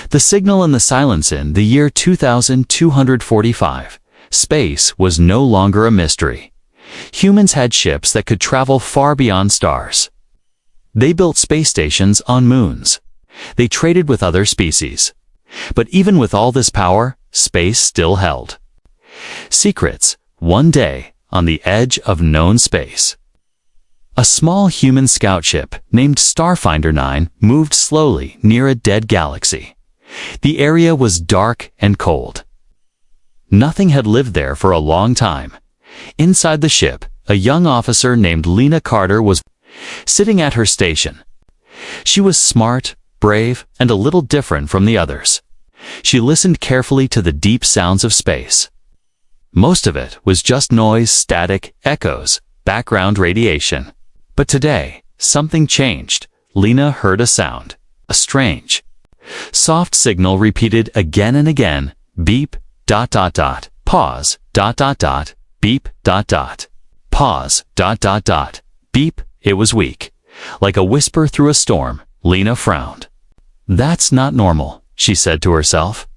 The signal in the silence in the year 2245. Space was no longer a mystery. Humans had ships that could travel far beyond stars. They built space stations on moons. They traded with other species. But even with all this power, space still held secrets. One day, on the edge of known space, a small human scout ship named Starfinder 9 moved slowly near a dead galaxy. The area was dark and cold. Nothing had lived there for a long time. Inside the ship, a young officer named Lena Carter was sitting at her station. She was smart, brave, and a little different from the others. She listened carefully to the deep sounds of space. Most of it was just noise, static, echoes, background radiation. But today, something changed. Lena heard a sound, a strange, soft signal repeated again and again. Beep, ... pause, ... beep, ... pause, ... beep. It was weak, like a whisper through a storm. Lena frowned. That's not normal, she said to herself.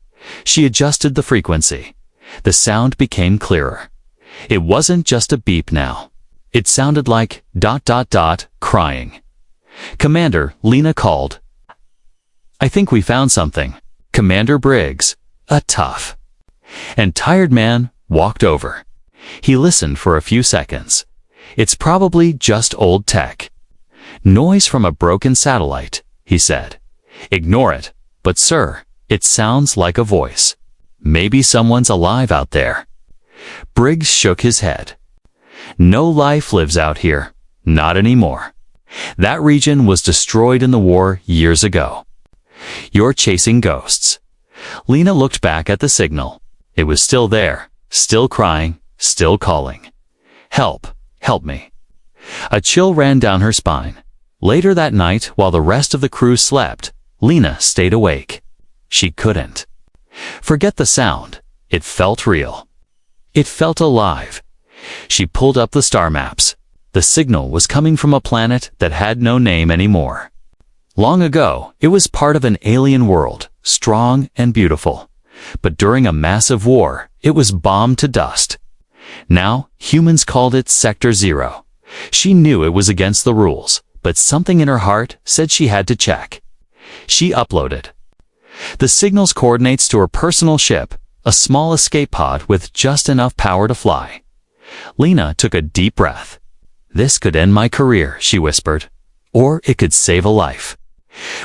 She adjusted the frequency. The sound became clearer. It wasn't just a beep now. It sounded like ... crying. Commander, Lena called. I think we found something. Commander Briggs, a tough and tired man, walked over. He listened for a few seconds. It's probably just old tech. Noise from a broken satellite, he said. Ignore it. But sir, it sounds like a voice. Maybe someone's alive out there. Briggs shook his head. No life lives out here. Not anymore. That region was destroyed in the war years ago. You're chasing ghosts. Lena looked back at the signal. It was still there, still crying, still calling. Help, help me. A chill ran down her spine. Later that night, while the rest of the crew slept, Lena stayed awake. She couldn't forget the sound. It felt real. It felt alive. She pulled up the star maps. The signal was coming from a planet that had no name anymore. Long ago, it was part of an alien world, strong and beautiful. But during a massive war, it was bombed to dust. Now, humans called it Sector 0. She knew it was against the rules, but something in her heart said she had to check. She uploaded the signal's coordinates to her personal ship, a small escape pod with just enough power to fly. Lena took a deep breath. This could end my career, she whispered. Or it could save a life.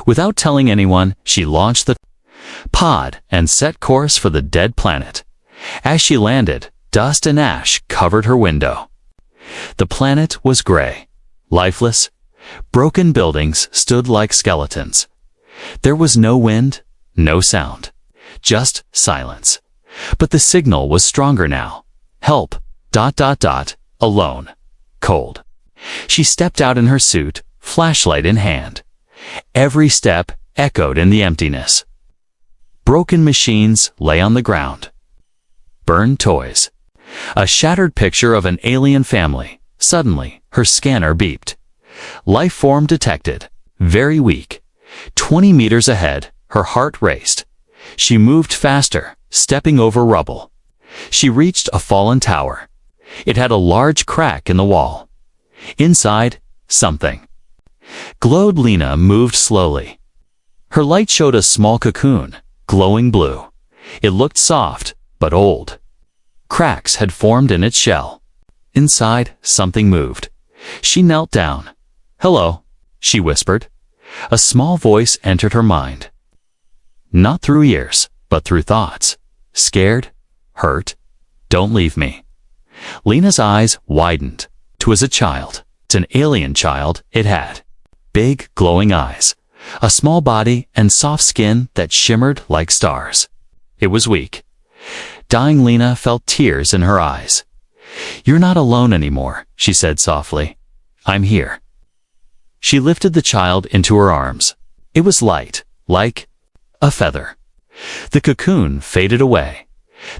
Without telling anyone, she launched the pod and set course for the dead planet. As she landed, dust and ash covered her window. The planet was gray, lifeless. Broken buildings stood like skeletons. There was no wind, no sound, just silence. But the signal was stronger now. Help, ... alone, cold. She stepped out in her suit, flashlight in hand. Every step echoed in the emptiness. Broken machines lay on the ground. Burned toys. A shattered picture of an alien family. Suddenly, her scanner beeped. Life form detected. Very weak. 20 meters ahead, her heart raced. She moved faster, stepping over rubble. She reached a fallen tower. It had a large crack in the wall. Inside, something glowed. Lena moved slowly. Her light showed a small cocoon, glowing blue. It looked soft, but old. Cracks had formed in its shell. Inside, something moved. She knelt down. Hello, she whispered. A small voice entered her mind. Not through ears, but through thoughts. Scared? Hurt? Don't leave me. Lena's eyes widened. 'Twas a child. It's an alien child, it had. Big, glowing eyes. A small body and soft skin that shimmered like stars. It was weak. Dying Lena felt tears in her eyes. You're not alone anymore, she said softly. I'm here. She lifted the child into her arms. It was light, like a feather. The cocoon faded away.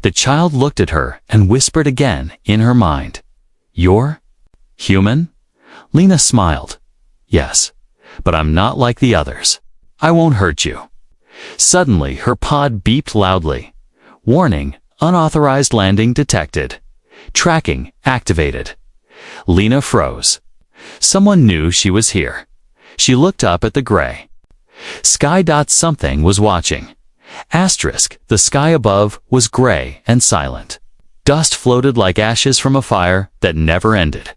The child looked at her and whispered again in her mind. You're human? Lena smiled. Yes, but I'm not like the others. I won't hurt you. Suddenly, her pod beeped loudly. Warning, unauthorized landing detected. Tracking activated. Lena froze. Someone knew she was here. She looked up at the gray sky. Something was watching. Asterisk, the sky above was gray and silent. Dust floated like ashes from a fire that never ended.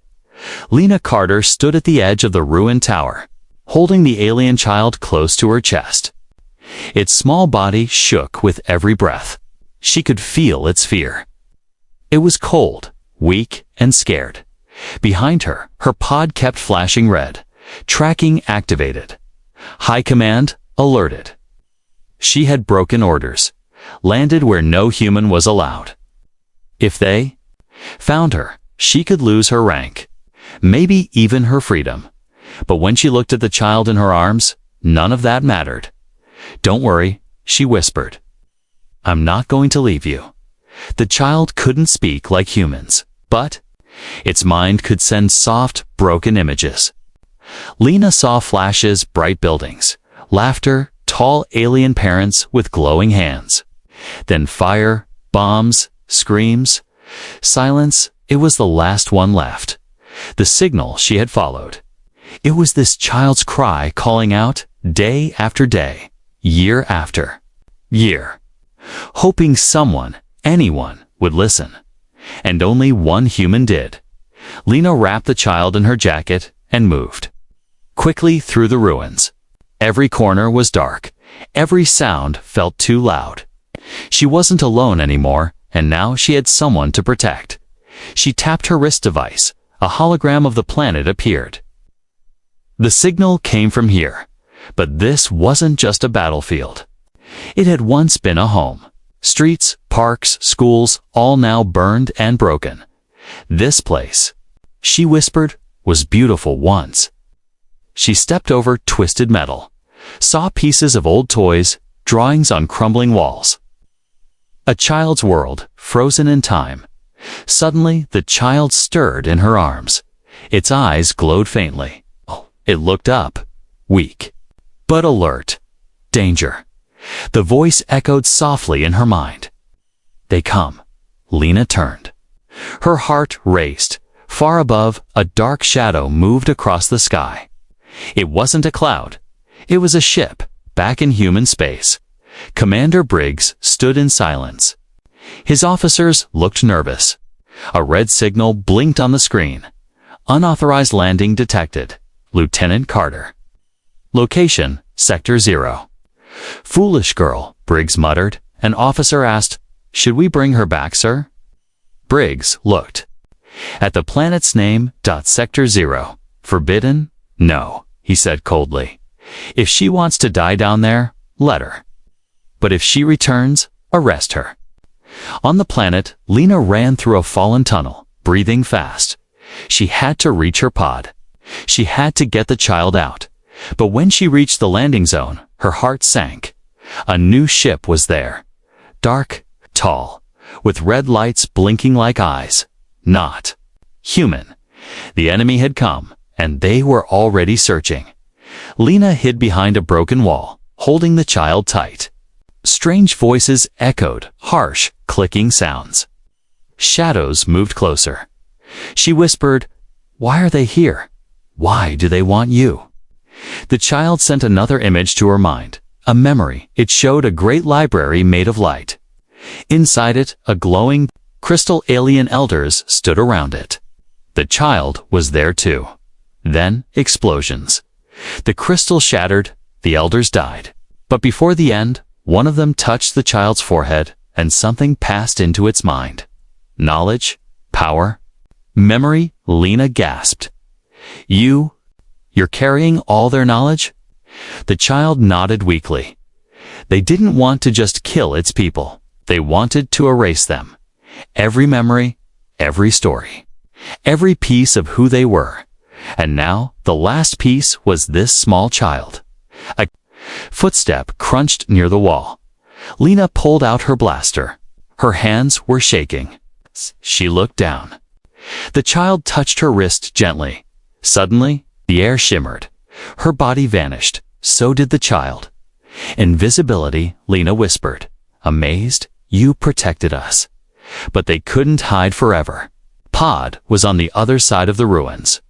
Lena Carter stood at the edge of the ruined tower, holding the alien child close to her chest. Its small body shook with every breath. She could feel its fear. It was cold, weak, and scared. Behind her, her pod kept flashing red. Tracking activated. High Command alerted. She had broken orders, landed where no human was allowed. If they found her, she could lose her rank, maybe even her freedom. But when she looked at the child in her arms, none of that mattered. "Don't worry," she whispered. "I'm not going to leave you." The child couldn't speak like humans, but its mind could send soft, broken images. Lena saw flashes, bright buildings, laughter, tall alien parents with glowing hands. Then fire, bombs, screams, silence. It was the last one left. The signal she had followed. It was this child's cry calling out, day after day, year after year, hoping someone, anyone, would listen. And only one human did. Lena wrapped the child in her jacket and moved quickly through the ruins. Every corner was dark. Every sound felt too loud. She wasn't alone anymore, and now she had someone to protect. She tapped her wrist device. A hologram of the planet appeared. The signal came from here, but this wasn't just a battlefield. It had once been a home. Streets, parks, schools, all now burned and broken. This place, she whispered, was beautiful once. She stepped over twisted metal, saw pieces of old toys, drawings on crumbling walls. A child's world, frozen in time. Suddenly, the child stirred in her arms. Its eyes glowed faintly. It looked up, weak, but alert. Danger. The voice echoed softly in her mind. "They come." Lena turned. Her heart raced. Far above, a dark shadow moved across the sky. It wasn't a cloud. It was a ship, back in human space. Commander Briggs stood in silence. His officers looked nervous. A red signal blinked on the screen. Unauthorized landing detected. Lieutenant Carter. Location, Sector 0. "Foolish girl," Briggs muttered. An officer asked, "Should we bring her back, sir?" Briggs looked at the planet's name. Sector 0. "Forbidden? No," he said coldly. "If she wants to die down there, let her. But if she returns, arrest her." On the planet, Lena ran through a fallen tunnel, breathing fast. She had to reach her pod. She had to get the child out. But when she reached the landing zone, her heart sank. A new ship was there. Dark, tall, with red lights blinking like eyes. Not human. The enemy had come, and they were already searching. Lena hid behind a broken wall, holding the child tight. Strange voices echoed, harsh, clicking sounds. Shadows moved closer. She whispered, "Why are they here? Why do they want you?" The child sent another image to her mind, a memory. It showed a great library made of light. Inside it, a glowing crystal. Alien elders stood around it. The child was there too. Then, explosions. The crystal shattered, the elders died. But before the end, one of them touched the child's forehead, and something passed into its mind. Knowledge, power, memory. Lena gasped. You're carrying all their knowledge?" The child nodded weakly. They didn't want to just kill its people. They wanted to erase them. Every memory, every story, every piece of who they were. And now, the last piece was this small child. A footstep crunched near the wall. Lena pulled out her blaster. Her hands were shaking. She looked down. The child touched her wrist gently. Suddenly, the air shimmered. Her body vanished. So did the child. Invisibility, Lena whispered. Amazed, you protected us. But they couldn't hide forever. Pod was on the other side of the ruins.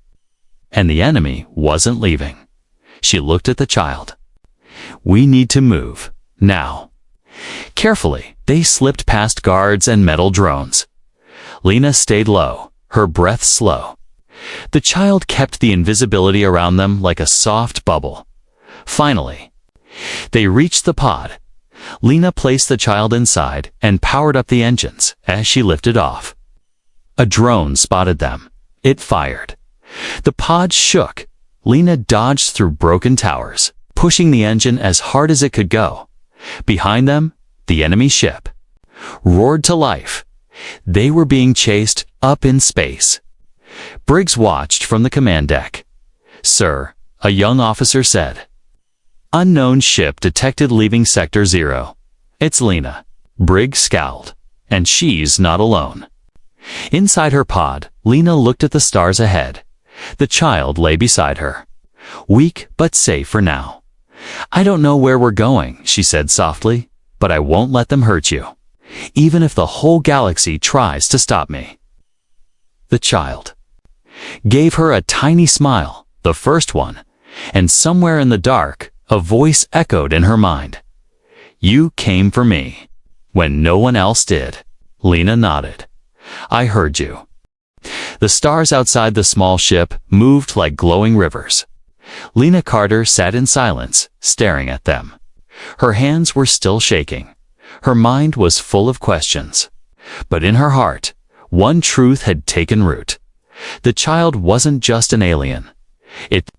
And the enemy wasn't leaving. She looked at the child. We need to move, now. Carefully, they slipped past guards and metal drones. Lena stayed low, her breath slow. The child kept the invisibility around them like a soft bubble. Finally, they reached the pod. Lena placed the child inside and powered up the engines as she lifted off. A drone spotted them. It fired. The pod shook. Lena dodged through broken towers, pushing the engine as hard as it could go. Behind them, the enemy ship roared to life. They were being chased up in space. Briggs watched from the command deck. Sir, a young officer said. Unknown ship detected leaving Sector 0. It's Lena. Briggs scowled. And she's not alone. Inside her pod, Lena looked at the stars ahead. The child lay beside her. Weak but safe for now. I don't know where we're going, she said softly, but I won't let them hurt you, even if the whole galaxy tries to stop me. The child gave her a tiny smile, the first one, and somewhere in the dark, a voice echoed in her mind. You came for me, when no one else did. Lena nodded. I heard you. The stars outside the small ship moved like glowing rivers. Lena Carter sat in silence, staring at them. Her hands were still shaking. Her mind was full of questions. But in her heart, one truth had taken root. The child wasn't just an alien. It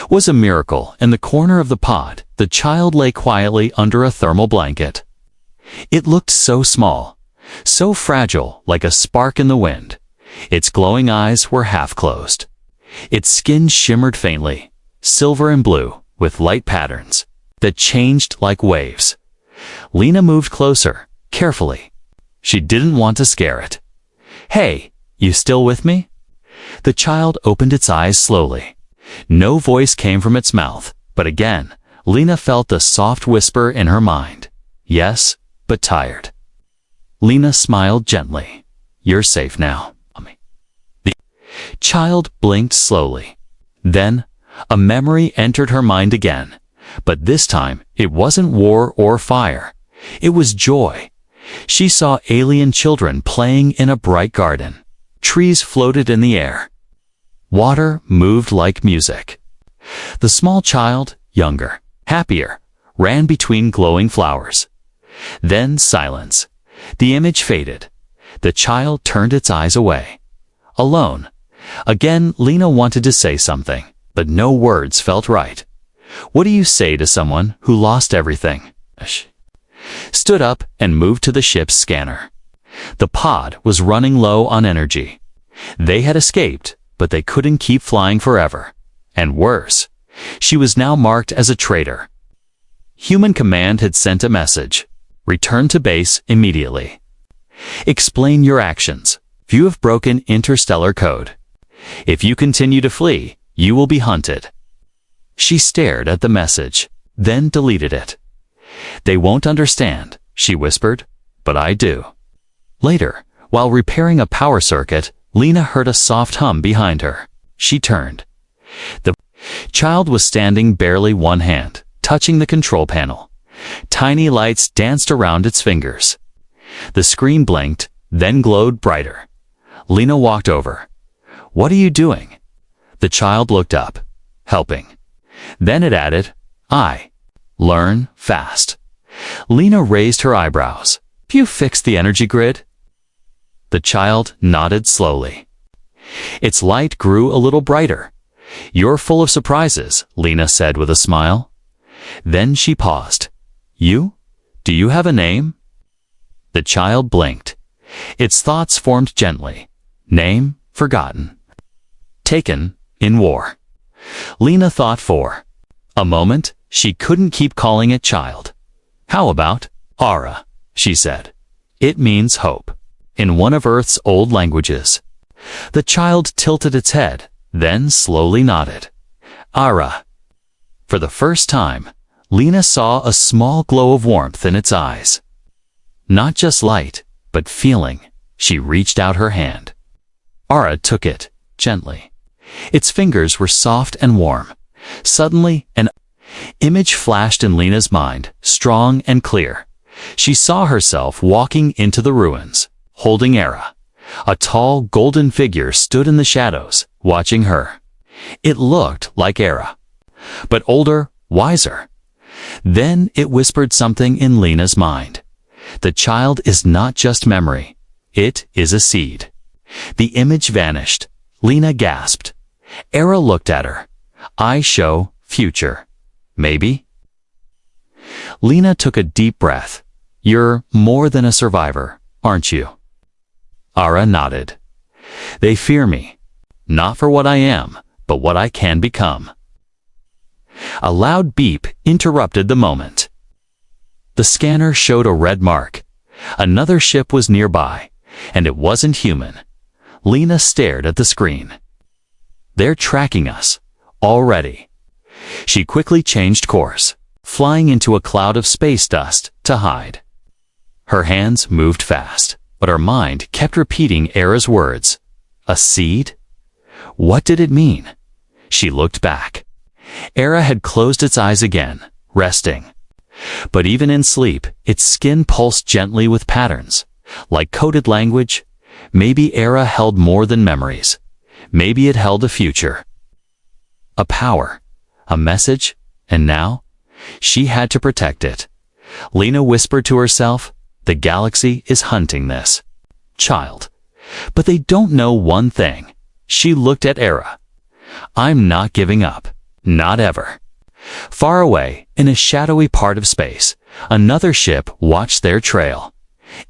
was a miracle. In the corner of the pod, the child lay quietly under a thermal blanket. It looked so small, so fragile, like a spark in the wind. Its glowing eyes were half closed. Its skin shimmered faintly, silver and blue, with light patterns that changed like waves. Lena moved closer, carefully. She didn't want to scare it. Hey, you still with me? The child opened its eyes slowly. No voice came from its mouth, but again, Lena felt the soft whisper in her mind. Yes, but tired. Lena smiled gently. You're safe now. The child blinked slowly. Then, a memory entered her mind again. But this time, it wasn't war or fire. It was joy. She saw alien children playing in a bright garden. Trees floated in the air. Water moved like music. The small child, younger, happier, ran between glowing flowers. Then silence. The image faded. The child turned its eyes away. Alone. Again, Lena wanted to say something, but no words felt right. What do you say to someone who lost everything? She stood up and moved to the ship's scanner. The pod was running low on energy. They had escaped, but they couldn't keep flying forever. And worse, she was now marked as a traitor. Human Command had sent a message. Return to base immediately. Explain your actions. You have broken interstellar code. If you continue to flee, you will be hunted. She stared at the message, then deleted it. They won't understand, she whispered, but I do. Later, while repairing a power circuit, Lena heard a soft hum behind her. She turned. The child was standing barely one hand, touching the control panel. Tiny lights danced around its fingers. The screen blinked, then glowed brighter. Lena walked over. What are you doing? The child looked up. Helping. Then it added, I learn fast. Lena raised her eyebrows. You fixed the energy grid? The child nodded slowly. Its light grew a little brighter. You're full of surprises, Lena said with a smile. Then she paused. You? Do you have a name? The child blinked. Its thoughts formed gently. Name forgotten. Taken in war. Lena thought for a moment. She couldn't keep calling it child. How about Ara, she said. It means hope, in one of Earth's old languages. The child tilted its head, then slowly nodded. Ara. For the first time, Lena saw a small glow of warmth in its eyes. Not just light, but feeling. She reached out her hand. Ara took it, gently. Its fingers were soft and warm. Suddenly, an image flashed in Lena's mind, strong and clear. She saw herself walking into the ruins, holding Ara. A tall, golden figure stood in the shadows, watching her. It looked like Ara, but older, wiser. Then it whispered something in Lena's mind. The child is not just memory. It is a seed. The image vanished. Lena gasped. Ara looked at her. Eyes show future. Maybe? Lena took a deep breath. You're more than a survivor, aren't you? Ara nodded. They fear me. Not for what I am, but what I can become. A loud beep interrupted the moment. The scanner showed a red mark. Another ship was nearby, and it wasn't human. Lena stared at the screen. They're tracking us. Already. She quickly changed course, flying into a cloud of space dust to hide. Her hands moved fast, but her mind kept repeating Ara's words. A seed? What did it mean? She looked back. Ara had closed its eyes again, resting. But even in sleep, its skin pulsed gently with patterns. Like coded language, maybe Ara held more than memories. Maybe it held a future. A power, a message, and now, she had to protect it. Lena whispered to herself, the galaxy is hunting this child. But they don't know one thing. She looked at Ara. I'm not giving up. Not ever. Far away, in a shadowy part of space, another ship watched their trail.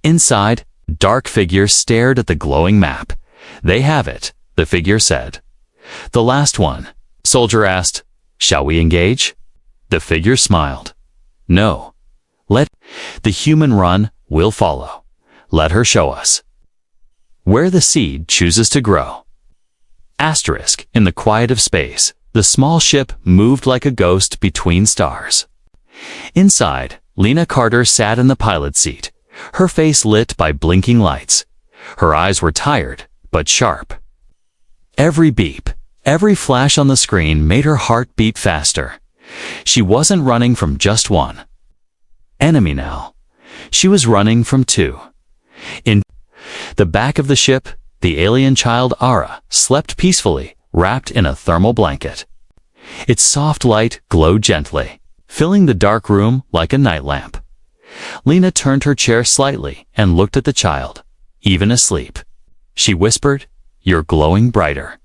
Inside, dark figures stared at the glowing map. They have it, the figure said. The last one. Soldier asked, shall we engage? The figure smiled. No. Let the human run, we'll follow. Let her show us where the seed chooses to grow. Asterisk, in the quiet of space, the small ship moved like a ghost between stars. Inside, Lena Carter sat in the pilot's seat, her face lit by blinking lights. Her eyes were tired, but sharp. Every beep, every flash on the screen made her heart beat faster. She wasn't running from just one enemy now. She was running from two. In the back of the ship, the alien child Ara slept peacefully, wrapped in a thermal blanket. Its soft light glowed gently, filling the dark room like a night lamp. Lena turned her chair slightly and looked at the child, even asleep. She whispered, you're glowing brighter.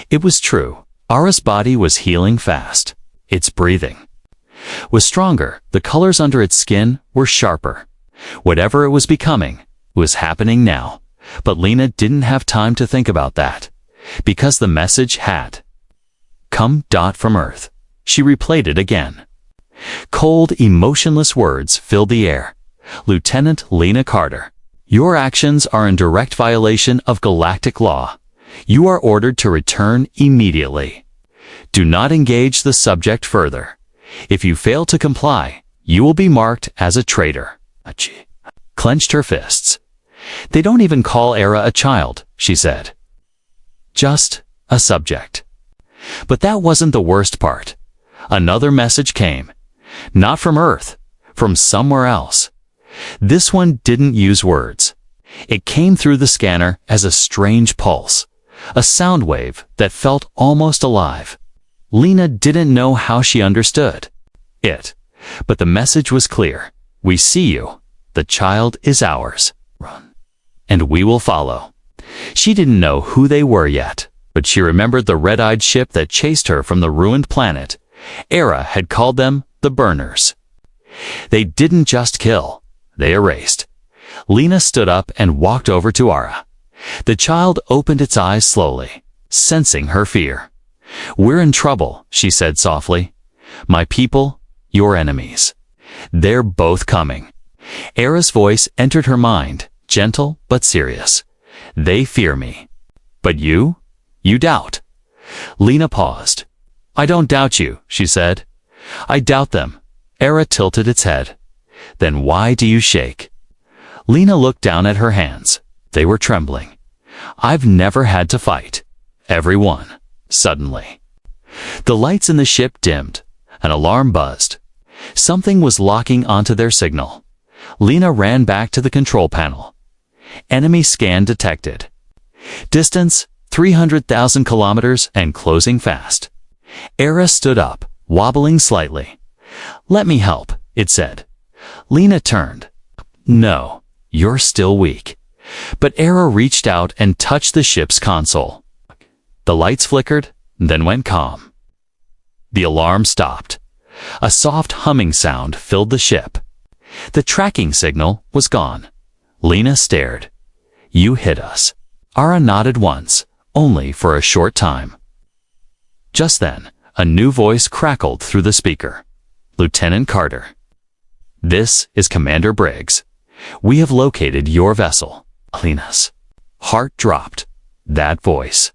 It was true. Ara's body was healing fast. Its breathing was stronger. The colors under its skin were sharper. Whatever it was becoming was happening now. But Lena didn't have time to think about that, because the message had come from Earth. She replayed it again. Cold, emotionless words filled the air. Lieutenant Lena Carter, your actions are in direct violation of galactic law. You are ordered to return immediately. Do not engage the subject further. If you fail to comply, you will be marked as a traitor. Clenched her fists. They don't even call Ara a child, she said. Just a subject. But that wasn't the worst part. Another message came. Not from Earth, from somewhere else. This one didn't use words. It came through the scanner as a strange pulse, a sound wave that felt almost alive. Lena didn't know how she understood it, but the message was clear. We see you. The child is ours. Run. And we will follow. She didn't know who they were yet, but she remembered the red-eyed ship that chased her from the ruined planet. Ara had called them the Burners. They didn't just kill, they erased. Lena stood up and walked over to Ara. The child opened its eyes slowly, sensing her fear. We're in trouble, she said softly. My people, your enemies. They're both coming. Ara's voice entered her mind, gentle but serious. They fear me. But you? You doubt. Lena paused. I don't doubt you, she said. I doubt them. Era tilted its head. Then why do you shake? Lena looked down at her hands. They were trembling. I've never had to fight. Everyone. Suddenly. The lights in the ship dimmed. An alarm buzzed. Something was locking onto their signal. Lena ran back to the control panel. Enemy scan detected. Distance, 300,000 kilometers and closing fast. Era stood up, wobbling slightly. Let me help, it said. Lena turned. No, you're still weak. But Era reached out and touched the ship's console. The lights flickered, then went calm. The alarm stopped. A soft humming sound filled the ship. The tracking signal was gone. Lena stared. You hit us. Ara nodded once, only for a short time. Just then, a new voice crackled through the speaker. Lieutenant Carter. This is Commander Briggs. We have located your vessel. Lena's heart dropped. That voice.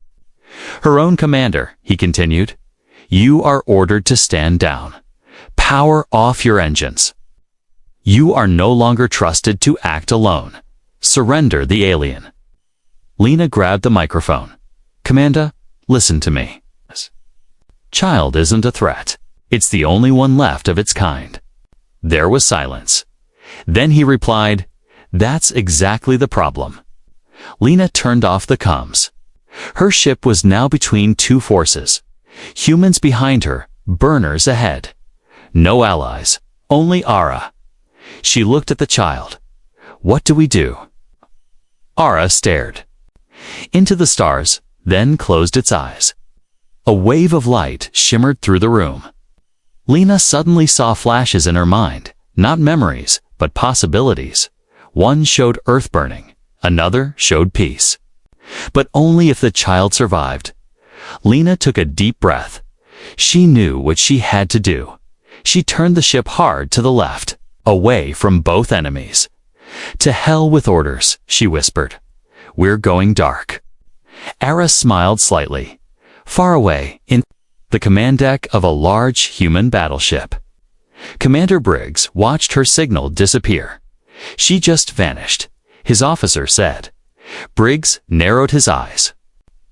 Her own commander, he continued. You are ordered to stand down. Power off your engines. You are no longer trusted to act alone. Surrender the alien. Lena grabbed the microphone. Commander, listen to me. Child isn't a threat. It's the only one left of its kind. There was silence. Then he replied, That's exactly the problem. Lena turned off the comms. Her ship was now between two forces. Humans behind her, burners ahead. No allies, only Ara. She looked at the child. What do we do? Ara stared. Into the stars, then closed its eyes. A wave of light shimmered through the room. Lena suddenly saw flashes in her mind, not memories, but possibilities. One showed earth burning, another showed peace. But only if the child survived. Lena took a deep breath. She knew what she had to do. She turned the ship hard to the left, away from both enemies. To hell with orders, she whispered. We're going dark. Ara smiled slightly. Far away, in the command deck of a large human battleship. Commander Briggs watched her signal disappear. She just vanished, his officer said. Briggs narrowed his eyes.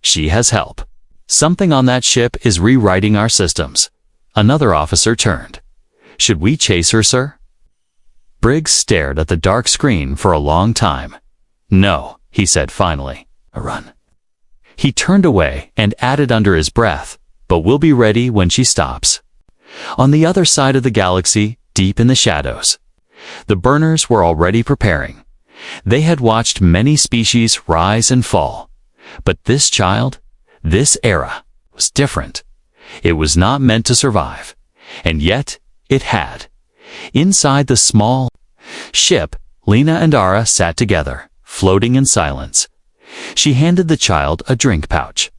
She has help. Something on that ship is rewriting our systems. Another officer turned. Should we chase her, sir? Briggs stared at the dark screen for a long time. No, he said finally. Run. He turned away and added under his breath, but we'll be ready when she stops. On the other side of the galaxy, deep in the shadows, the burners were already preparing. They had watched many species rise and fall. But this child, this Era, was different. It was not meant to survive. And yet, it had. Inside the small ship, Lena and Ara sat together, floating in silence. She handed the child a drink pouch.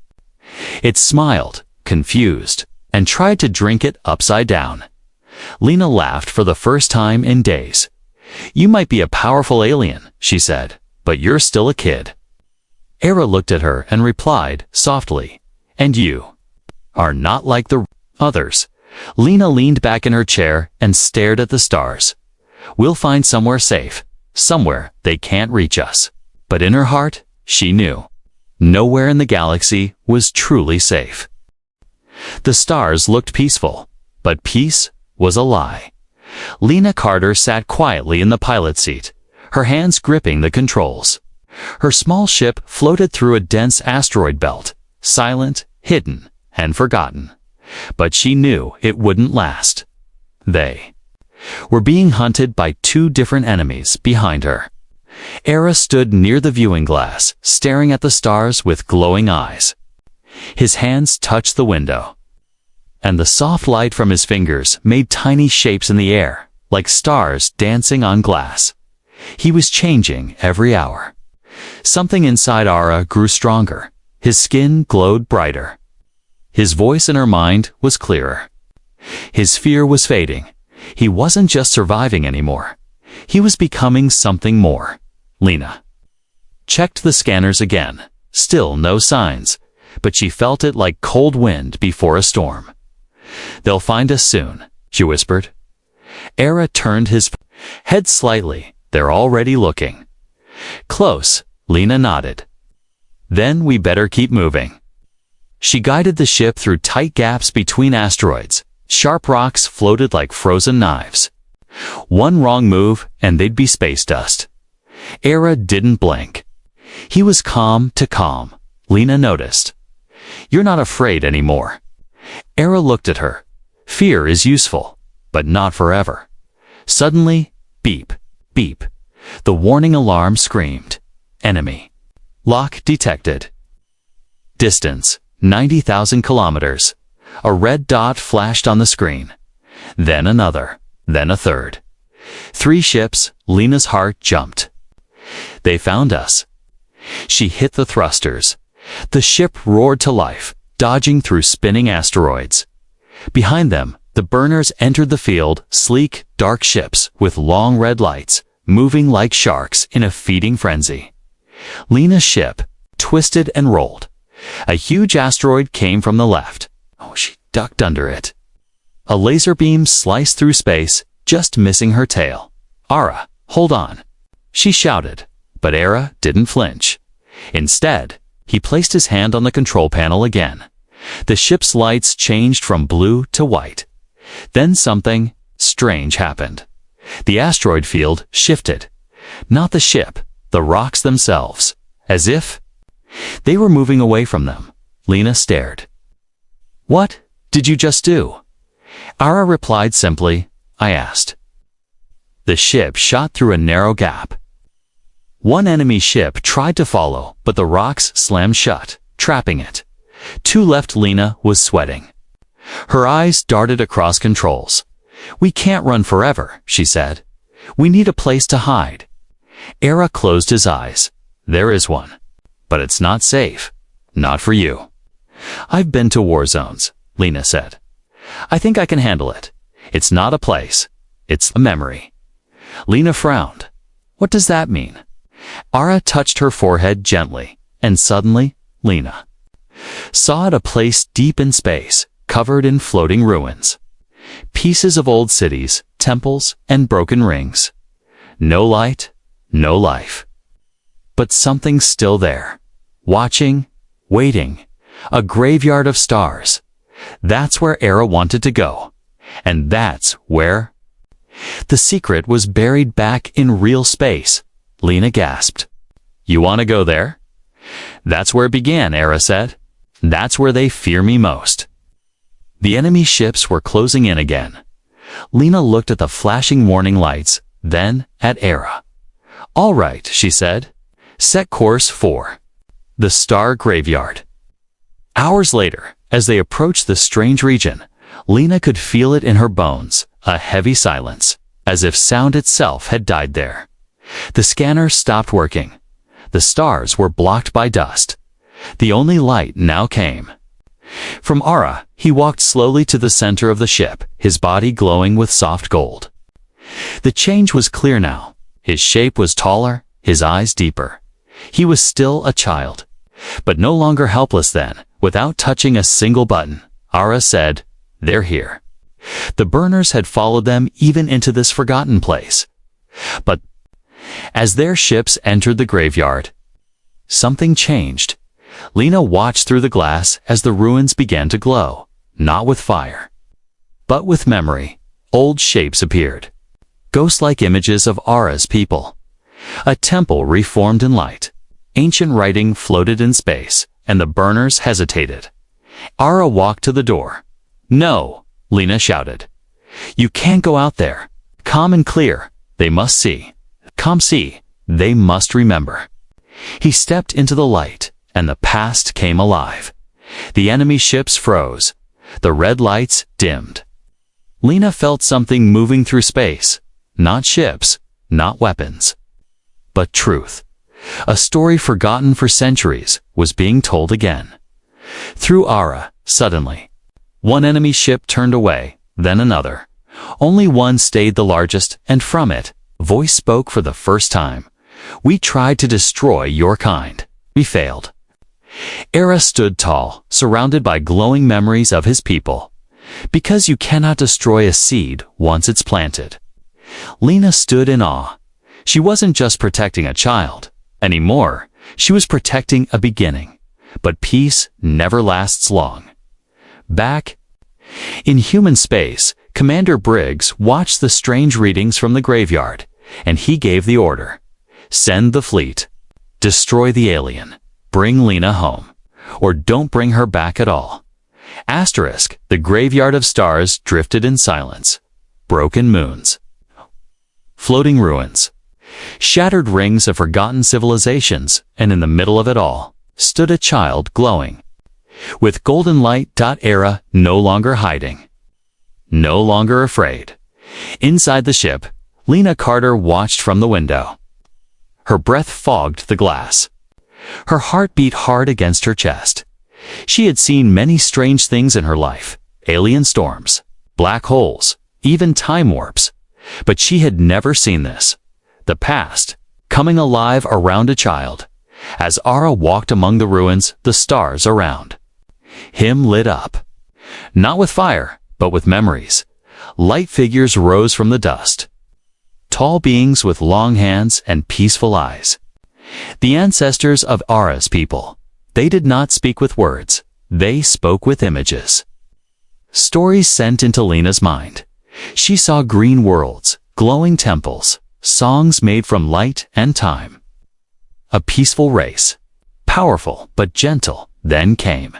It smiled, confused, and tried to drink it upside down. Lena laughed for the first time in days. You might be a powerful alien, she said, but you're still a kid. Era looked at her and replied, softly, and you are not like the others. Lena leaned back in her chair and stared at the stars. We'll find somewhere safe, somewhere they can't reach us. But in her heart, she knew. Nowhere in the galaxy was truly safe. The stars looked peaceful, but peace was a lie. Lena Carter sat quietly in the pilot seat, her hands gripping the controls. Her small ship floated through a dense asteroid belt, silent, hidden, and forgotten. But she knew it wouldn't last. They were being hunted by two different enemies behind her. Era stood near the viewing glass, staring at the stars with glowing eyes. His hands touched the window, and the soft light from his fingers made tiny shapes in the air, like stars dancing on glass. He was changing every hour. Something inside Ara grew stronger. His skin glowed brighter. His voice in her mind was clearer. His fear was fading. He wasn't just surviving anymore. He was becoming something more. Lena checked the scanners again. Still no signs, but she felt it like cold wind before a storm. They'll find us soon, she whispered. Era turned his head slightly. They're already looking. Close, Lena nodded. Then we better keep moving. She guided the ship through tight gaps between asteroids. Sharp rocks floated like frozen knives. One wrong move and they'd be space dust. Era didn't blink. He was calm to calm. Lena noticed. You're not afraid anymore. Era looked at her. Fear is useful, but not forever. Suddenly, beep, beep. The warning alarm screamed. Enemy. Lock detected. Distance, 90,000 kilometers. A red dot flashed on the screen. Then another. Then a third. 3 ships. Lena's heart jumped. They found us. She hit the thrusters. The ship roared to life, dodging through spinning asteroids. Behind them, the burners entered the field, sleek, dark ships with long red lights, moving like sharks in a feeding frenzy. Lena's ship twisted and rolled. A huge asteroid came from the left. She ducked under it. A laser beam sliced through space, just missing her tail. Ara, hold on, she shouted, but Era didn't flinch. Instead, he placed his hand on the control panel again. The ship's lights changed from blue to white. Then something strange happened. The asteroid field shifted. Not the ship, the rocks themselves. As if they were moving away from them. Lena stared. What did you just do? Ara replied simply, I asked. The ship shot through a narrow gap. One enemy ship tried to follow, but the rocks slammed shut, trapping it. To left. Lena was sweating. Her eyes darted across controls. We can't run forever, she said. We need a place to hide. Era closed his eyes. There is one. But it's not safe. Not for you. I've been to war zones, Lena said. I think I can handle it. It's not a place. It's a memory. Lena frowned. What does that mean? Ara touched her forehead gently, and suddenly, Lena saw it, a place deep in space, covered in floating ruins. Pieces of old cities, temples, and broken rings. No light, no life. But something still there. Watching, waiting. A graveyard of stars. That's where Era wanted to go. And that's where the secret was buried back in real space. Lena gasped. You want to go there? That's where it began, Era said. That's where they fear me most. The enemy ships were closing in again. Lena looked at the flashing warning lights, then at Era. All right, she said. Set course for the star graveyard. Hours later, as they approached the strange region, Lena could feel it in her bones, a heavy silence, as if sound itself had died there. The scanner stopped working. The stars were blocked by dust. The only light now came from Ara. He walked slowly to the center of the ship, his body glowing with soft gold. The change was clear now. His shape was taller, his eyes deeper. He was still a child, but no longer helpless then. Without touching a single button, Ara said, They're here. The burners had followed them even into this forgotten place. But as their ships entered the graveyard, something changed. Lena watched through the glass as the ruins began to glow, not with fire, but with memory. Old shapes appeared, ghost-like images of Ara's people. A temple reformed in light. Ancient writing floated in space, and the burners hesitated. Ara walked to the door. No, Lena shouted. You can't go out there. Calm and clear. They must see. Come see. They must remember. He stepped into the light, and the past came alive. The enemy ships froze. The red lights dimmed. Lena felt something moving through space. Not ships, not weapons, but truth. A story forgotten for centuries was being told again. Through Ara, suddenly. One enemy ship turned away, then another. Only one stayed, the largest, and from it, a voice spoke for the first time. We tried to destroy your kind. We failed. Era stood tall, surrounded by glowing memories of his people. Because you cannot destroy a seed once it's planted. Lena stood in awe. She wasn't just protecting a child anymore. She was protecting a beginning. But peace never lasts long. Back in human space, Commander Briggs watched the strange readings from the graveyard, and he gave the order. Send the fleet. Destroy the alien. Bring Lena home. Or don't bring her back at all. Asterisk, the graveyard of stars drifted in silence. Broken moons. Floating ruins. Shattered rings of forgotten civilizations, and in the middle of it all, stood a child glowing. With golden light. Era no longer hiding. No longer afraid. Inside the ship, Lena Carter watched from the window. Her breath fogged the glass. Her heart beat hard against her chest. She had seen many strange things in her life. Alien storms, black holes, even time warps. But she had never seen this. The past, coming alive around a child. As Ara walked among the ruins, the stars around him lit up. Not with fire, but with memories. Light figures rose from the dust. Tall beings with long hands and peaceful eyes. The ancestors of Ara's people. They did not speak with words. They spoke with images. Stories sent into Lena's mind. She saw green worlds, glowing temples, songs made from light and time. A peaceful race. Powerful but gentle, then came.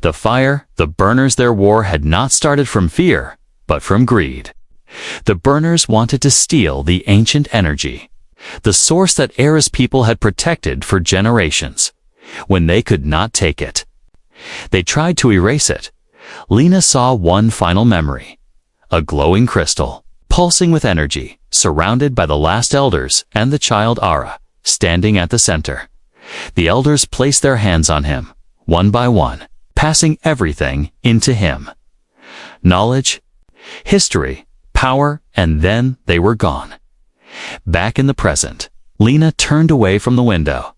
The fire, the burners. Their war had not started from fear, but from greed. The burners wanted to steal the ancient energy, the source that Ara's people had protected for generations. When they could not take it, they tried to erase it. Lena saw one final memory. A glowing crystal, pulsing with energy, surrounded by the last elders and the child Ara, standing at the center. The elders placed their hands on him, one by one, passing everything into him. Knowledge, history, power, and then they were gone. Back in the present, Lena turned away from the window.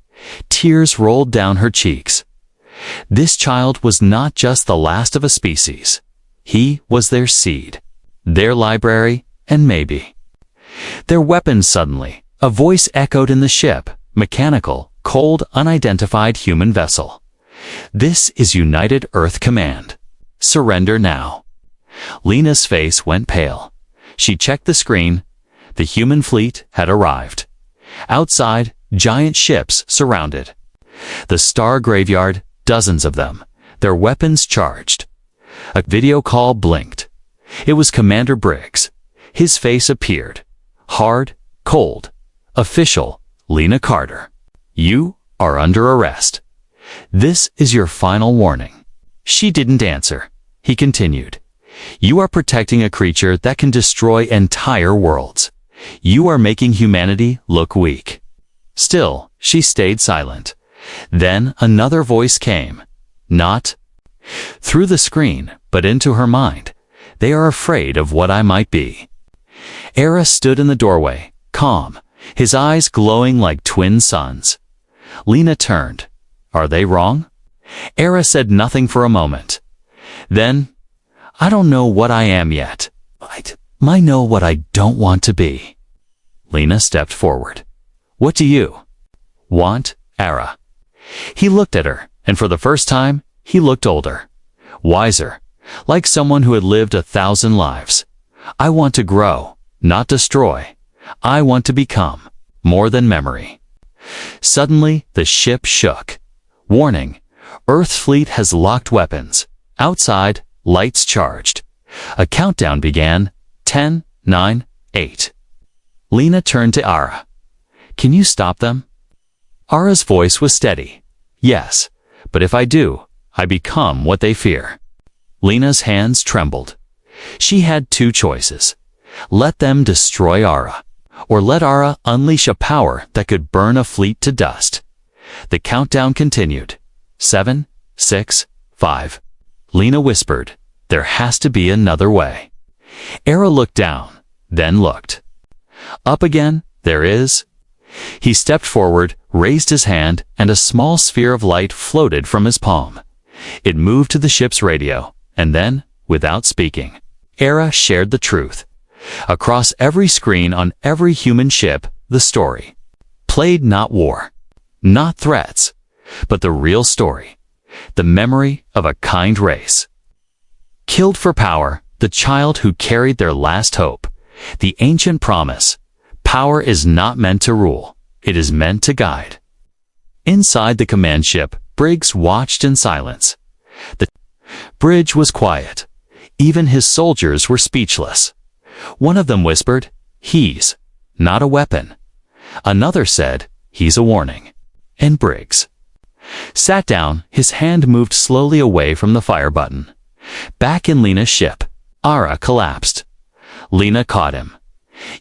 Tears rolled down her cheeks. This child was not just the last of a species. He was their seed, their library, and maybe their weapons. Suddenly, a voice echoed in the ship, mechanical, cold, unidentified human vessel. This is United Earth Command. Surrender now. Lena's face went pale. She checked the screen. The human fleet had arrived. Outside, giant ships surrounded the star graveyard, dozens of them, their weapons charged. A video call blinked. It was Commander Briggs. His face appeared. Hard, cold. Official, Lena Carter. You are under arrest. This is your final warning. She didn't answer. He continued. You are protecting a creature that can destroy entire worlds. You are making humanity look weak. Still, she stayed silent. Then another voice came. Not through the screen, but into her mind. They are afraid of what I might be. Ara stood in the doorway, calm, his eyes glowing like twin suns. Lena turned. Are they wrong? Ara said nothing for a moment. Then, I don't know what I am yet. I know what I don't want to be. Lena stepped forward. What do you want, Ara? He looked at her, and for the first time, he looked older, wiser, like someone who had lived 1,000 lives. I want to grow, not destroy. I want to become more than memory. Suddenly, the ship shook. Warning, Earth's fleet has locked weapons. Outside, lights charged. A countdown began. 10, 9, 8. Lena turned to Ara. Can you stop them? Ara's voice was steady. Yes, but if I do, I become what they fear. Lena's hands trembled. She had two choices. Let them destroy Ara, or let Ara unleash a power that could burn a fleet to dust. The countdown continued. 7, 6, 5. Lena whispered, there has to be another way. Ara looked down, then looked up again. There is. He stepped forward, raised his hand, and a small sphere of light floated from his palm. It moved to the ship's radio, and then, without speaking. Era shared the truth. Across every screen on every human ship, the story. Played not war, not threats, but the real story. The memory of a kind race. Killed for power, the child who carried their last hope. The ancient promise. Power is not meant to rule. It is meant to guide. Inside the command ship, Briggs watched in silence. The bridge was quiet. Even his soldiers were speechless. One of them whispered, "He's not a weapon." Another said, "He's a warning." And Briggs sat down, his hand moved slowly away from the fire button. Back in Lena's ship, Ara collapsed. Lena caught him.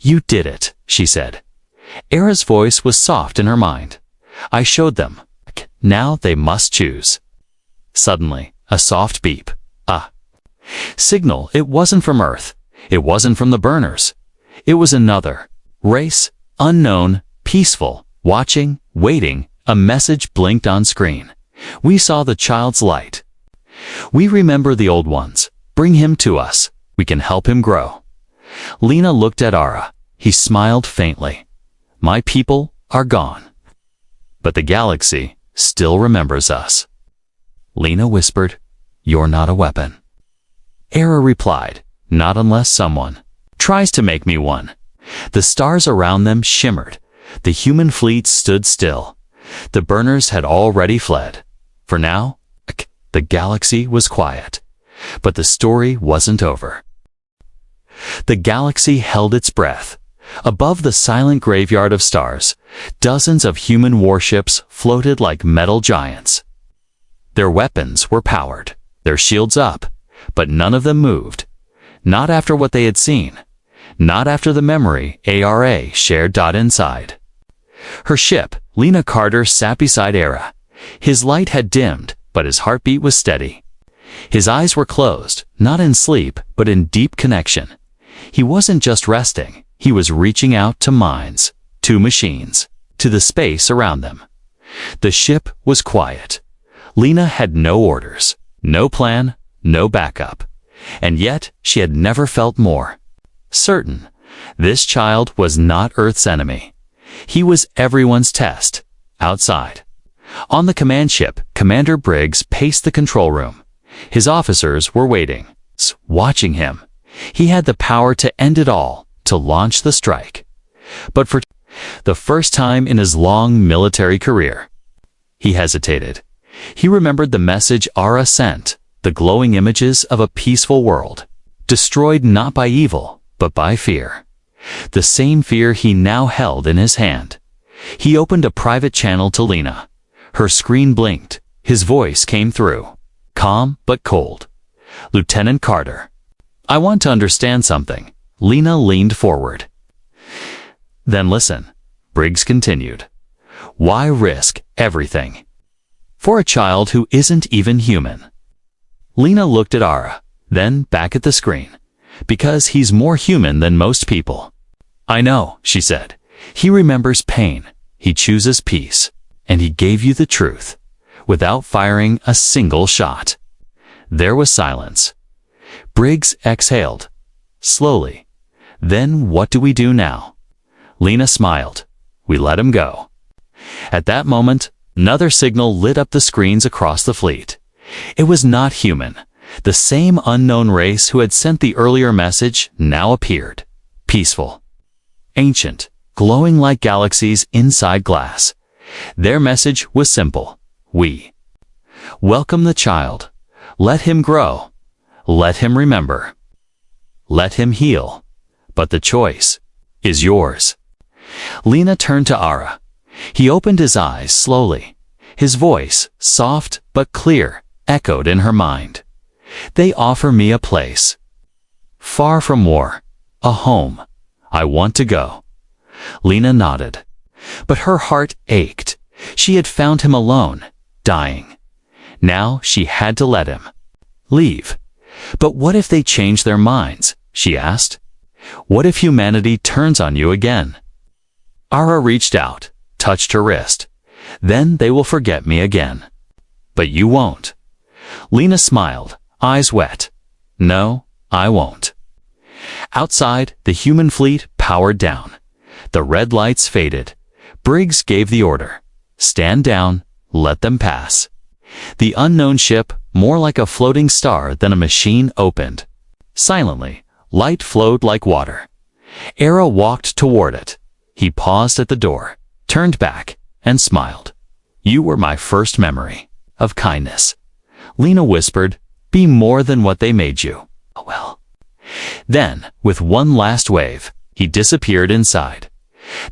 "You did it," she said. Ara's voice was soft in her mind. "I showed them. Now they must choose." Suddenly, a soft beep. A signal. It wasn't from Earth. It wasn't from the burners. It was another race, unknown, peaceful, watching, waiting. A message blinked on screen. "We saw the child's light. We remember the old ones. Bring him to us. We can help him grow." Lena looked at Ara. He smiled faintly. "My people are gone. But the galaxy still remembers us." Lena whispered, "You're not a weapon." Ara replied, "Not unless someone tries to make me one." The stars around them shimmered. The human fleet stood still. The burners had already fled. For now, the galaxy was quiet. But the story wasn't over. The galaxy held its breath. Above the silent graveyard of stars, dozens of human warships floated like metal giants. Their weapons were powered, their shields up, but none of them moved. Not after what they had seen. Not after the memory Ara shared. Inside her ship, Lena Carter sat beside Ara. His light had dimmed, but his heartbeat was steady. His eyes were closed, not in sleep, but in deep connection. He wasn't just resting. He was reaching out to minds, to machines, to the space around them. The ship was quiet. Lena had no orders, no plan, no backup. And yet, she had never felt more certain. This child was not Earth's enemy. He was everyone's test. Outside, on the command ship, Commander Briggs paced the control room. His officers were waiting, watching him. He had the power to end it all, to launch the strike. But for the first time in his long military career, he hesitated. He remembered the message Ara sent, the glowing images of a peaceful world, destroyed not by evil, but by fear. The same fear he now held in his hand. He opened a private channel to Lena. Her screen blinked. His voice came through, calm but cold. "Lieutenant Carter, I want to understand something." Lena leaned forward. "Then listen," Briggs continued. "Why risk everything for a child who isn't even human?" Lena looked at Ara, then back at the screen. "Because he's more human than most people." "I know," she said. "He remembers pain. He chooses peace. And he gave you the truth, without firing a single shot." There was silence. Briggs exhaled, slowly. "Then what do we do now?" Lena smiled. "We let him go." At that moment, another signal lit up the screens across the fleet. It was not human. The same unknown race who had sent the earlier message now appeared. Peaceful. Ancient. Glowing like galaxies inside glass. Their message was simple. We welcome the child. Let him grow. Let him remember. Let him heal. But the choice is yours. Lena turned to Ara. He opened his eyes slowly. His voice, soft but clear, echoed in her mind. "They offer me a place. Far from war. A home. I want to go." Lena nodded. But her heart ached. She had found him alone, dying. Now she had to let him leave. "But what if they change their minds?" she asked. "What if humanity turns on you again?" Ara reached out, touched her wrist. "Then they will forget me again." "But you won't." Lena smiled, eyes wet. No, I won't. Outside, the human fleet powered down. The red lights faded. Briggs gave the order. Stand down, let them pass. The unknown ship, more like a floating star than a machine, opened. Silently, light flowed like water. Era walked toward it. He paused at the door, turned back, and smiled. You were my first memory of kindness. Lena whispered, be more than what they made you. Oh well. Then, with one last wave, he disappeared inside.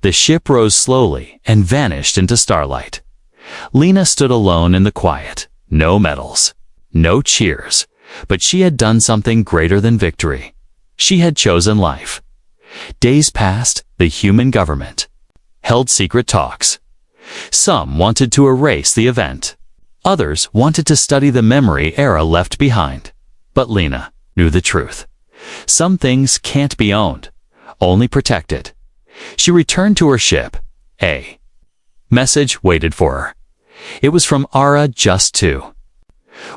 The ship rose slowly and vanished into starlight. Lena stood alone in the quiet. No medals, no cheers, but she had done something greater than victory. She had chosen life. Days passed, the human government held secret talks. Some wanted to erase the event. Others wanted to study the memory Era left behind. But Lena knew the truth. Some things can't be owned, only protected. She returned to her ship. A message waited for her. It was from Ara Just 2.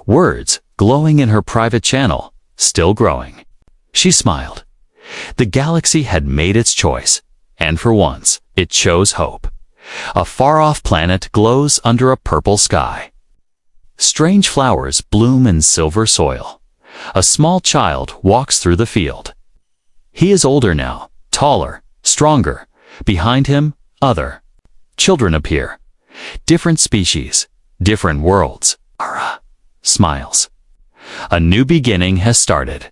Words glowing in her private channel, still growing. She smiled. The galaxy had made its choice, and for once, it chose hope. A far-off planet glows under a purple sky. Strange flowers bloom in silver soil. A small child walks through the field. He is older now, taller, stronger. Behind him, other children appear. Different species, different worlds. Ara smiles. A new beginning has started.